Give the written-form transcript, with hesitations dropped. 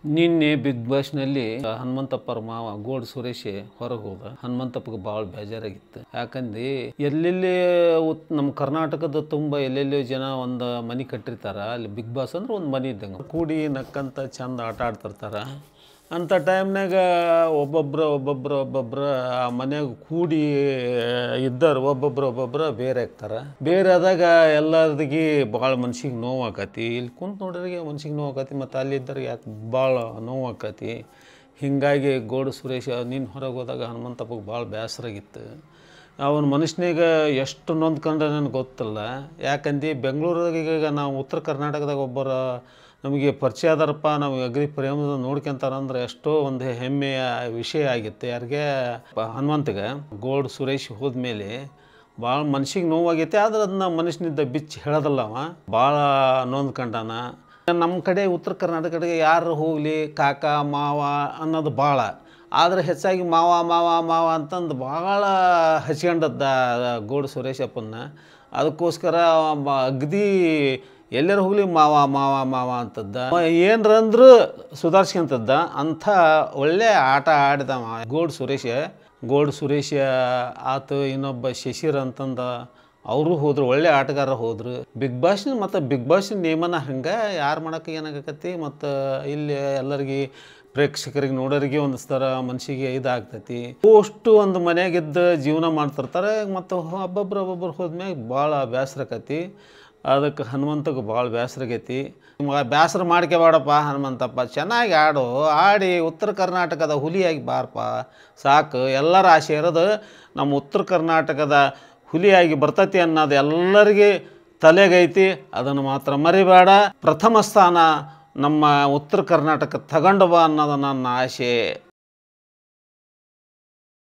ನಿನ್ನೆ ಬಿಗ್ ಬಾಸ್ನಲ್ಲಿ ಹನುಮಂತಪ್ಪರ ಮಾವ ಗೋಲ್ಡ್ ಸುರೇಶ್ ಹೊರಗೆ ಹೋದ. ಹನುಮಂತಪ್ಪಗೆ ಭಾಳ ಬೇಜಾರಾಗಿತ್ತು. ಯಾಕಂದ್ರೆ ಎಲ್ಲೆಲ್ಲಿ ನಮ್ಮ ಕರ್ನಾಟಕದ ತುಂಬ ಎಲ್ಲೆಲ್ಲಿ ಜನ ಒಂದು ಮನೆ ಕಟ್ಟಿರ್ತಾರ. ಅಲ್ಲಿ ಬಿಗ್ ಬಾಸ್ ಅಂದ್ರೆ ಒಂದು ಮನೆ ಇದ್ದಂಗೆ ಕೂಡಿ ನಕ್ಕಂತ ಚಂದ ಆಟ ಆಡ್ತಿರ್ತಾರ. ಅಂಥ ಟೈಮ್ನಾಗ ಒಬ್ಬೊಬ್ರು ಆ ಮನ್ಯಾಗ ಕೂಡಿ ಇದ್ದರು ಒಬ್ಬೊಬ್ರು ಬೇರೆ ಆಗ್ತಾರೆ. ಬೇರೆ ಆದಾಗ ಎಲ್ಲರಿಗೆ ಭಾಳ ಮನ್ಸಿಗೆ ನೋವು ಆಕತಿ. ಇಲ್ಲಿ ಕುಂತು ನೋಡ್ರಿಗೆ ಮನ್ಸಿಗೆ ನೋವು ಆಕತಿ, ಮತ್ತು ಅಲ್ಲಿದ್ದರಿಗೆ ಯಾಕೆ ಭಾಳ ನೋವು ಆಕತಿ. ಹೀಗಾಗಿ ಗೋಲ್ಡ್ ಸುರೇಶ್ ನಿನ್ನ ಹೊರಗೆ ಹೋದಾಗ ಹನುಮಂತಪ್ಪಗೆ ಭಾಳ ಬೇಸರಾಗಿತ್ತು. ಅವನ ಮನುಷ್ಯನಿಗೆ ಎಷ್ಟು ನೊಂದ್ಕೊಂಡ್ರೆ ನನಗೆ ಗೊತ್ತಿಲ್ಲ. ಯಾಕಂದು ಬೆಂಗಳೂರಾಗ ಈಗ ನಾವು ಉತ್ತರ ಕರ್ನಾಟಕದಾಗ ಒಬ್ಬರು ನಮಗೆ ಪರಿಚಯ ಆದಾರಪ್ಪ, ನಾವು ಅಗ್ರಿ ಪ್ರೇಮದ ನೋಡ್ಕೊಂತಾರಂದ್ರೆ ಎಷ್ಟೋ ಒಂದು ಹೆಮ್ಮೆಯ ವಿಷಯ ಆಗಿತ್ತು. ಯಾರಿಗೆ ಹನುಮಂತಗೆ ಗೋಲ್ಡ್ ಸುರೇಶ್ ಹೋದ್ಮೇಲೆ ಭಾಳ ಮನ್ಸಿಗೆ ನೋವಾಗೈತೆ. ಆದ್ರೆ ಅದನ್ನ ಮನುಷ್ಯನಿದ್ದ ಬಿಚ್ಚಿ ಹೇಳೋದಲ್ಲ, ಅವ ಭಾಳ ನೊಂದ್ಕೊಂಡಾನ. ನಮ್ಮ ಕಡೆ ಉತ್ತರ ಕರ್ನಾಟಕ ಕಡೆಗೆ ಯಾರು ಹೋಗಲಿ ಕಾಕ ಮಾವ ಅನ್ನೋದು ಭಾಳ, ಆದರೆ ಹೆಚ್ಚಾಗಿ ಮಾವ ಮಾವ ಮಾವ ಅಂತಂದು ಭಾಳ ಹಚ್ಕೊಂಡದ್ದ ಗೋಲ್ಡ್ ಸುರೇಶಪ್ಪನ್ನ. ಅದಕ್ಕೋಸ್ಕರ ಅಗದಿ ಎಲ್ಲರೂ ಹೋಗಲಿ ಮಾವ ಮಾವ ಮಾವ ಅಂತದ್ದ, ಏನರಂದ್ರೂ ಸುಧಾರಿಸ್ಕೊಂತದ್ದ. ಅಂಥ ಒಳ್ಳೆ ಆಟ ಆಡಿದ ಗೋಲ್ಡ್ ಸುರೇಶ ಆತು. ಇನ್ನೊಬ್ಬ ಶಶಿರ್ ಅಂತಂದ, ಅವರು ಹೋದ್ರು, ಒಳ್ಳೆ ಆಟಗಾರ ಹೋದ್ರು ಬಿಗ್ ಬಾಸ್ನ. ಮತ್ತು ಬಿಗ್ ಬಾಸ್ನ ನೇಮನ ಹಂಗೆ ಯಾರು ಮಾಡೋಕೆ ಏನಾಗಕತಿ. ಮತ್ತು ಇಲ್ಲಿ ಎಲ್ಲರಿಗೆ ಪ್ರೇಕ್ಷಕರಿಗೆ ನೋಡೋರಿಗೆ ಒಂದು ಥರ ಮನಸ್ಸಿಗೆ ಇದಾಗ್ತೈತಿ. ಅಷ್ಟು ಒಂದು ಮನೆಯಾಗಿದ್ದು ಜೀವನ ಮಾಡ್ತಿರ್ತಾರೆ. ಮತ್ತು ಒಬ್ಬೊಬ್ರು ಹೋದ್ಮ್ಯಾಗ ಭಾಳ ಬೇಸರಕತಿ. ಅದಕ್ಕೆ ಹನುಮಂತಗೆ ಭಾಳ ಬೇಸರಾಗೈತಿ. ಬೇಸರ ಮಾಡ್ಕೋಬೇಡಪ್ಪ ಹನುಮಂತಪ್ಪ, ಚೆನ್ನಾಗಿ ಆಡಿ ಉತ್ತರ ಕರ್ನಾಟಕದ ಹುಲಿಯಾಗಿ ಬಾರಪ್ಪ ಸಾಕು. ಎಲ್ಲರ ಆಸೆ ಇರೋದು ನಮ್ಮ ಉತ್ತರ ಕರ್ನಾಟಕದ ಹುಲಿಯಾಗಿ ಬರ್ತೈತಿ ಅನ್ನೋದು ಎಲ್ಲರಿಗೆ ತಲೆಗೈತಿ. ಅದನ್ನು ಮಾತ್ರ ಮರಿಬೇಡ. ಪ್ರಥಮ ಸ್ಥಾನ ನಮ್ಮ ಉತ್ತರ ಕರ್ನಾಟಕ ತಗೊಂಡು ಬಾ ಅನ್ನೋದು ನನ್ನ ಆಸೆ.